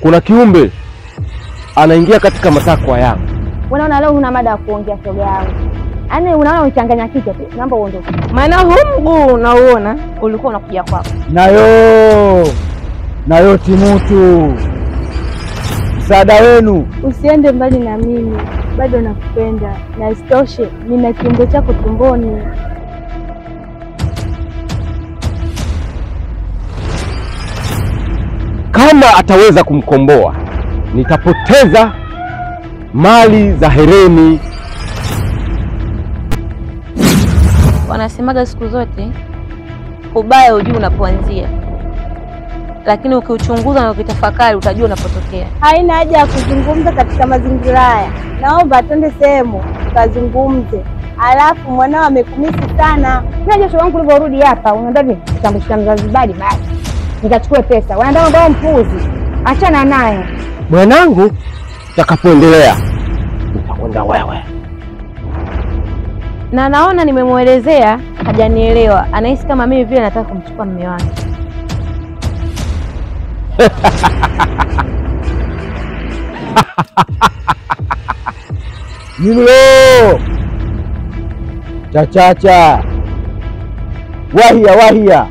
kuna kiumbe anaingia katika matakwa yangu. Unaona leo una mada ya kuongea shoga yangu. Yaani unaona unachanganya kichwa tu. Naomba uondoke. Maana huu mguu unaoona ulikuwa unakuja kwako. Nayo Timutu. Msaada wenu. Usiende mbali na mimi. Bado nakupenda. Na isitoshe nina kiumbe chako tumboni. Kama ataweza kumkomboa, nitapoteza mali za Hereni. Wanasemaga siku zote ubaya hujui unapoanzia, lakini ukiuchunguza na ukitafakari utajua unapotokea. Haina haja ya kuzungumza katika mazingira haya. Naomba twende sehemu tukazungumze. Alafu mwanao amekumisi sana. Unajua shoga wangu ulivyorudi hapa, unaenda vipi? Kitambulisho Mzanzibari basi. Nikachukue pesa. Wanaenda mbao mpuzi. Achana naye. Mwanangu, utakapoendelea utakwenda wewe. Na naona nimemuelezea hajanielewa. Anahisi kama mimi vile nataka kumchukua mume wake. Nilo! Chachacha. Wahia.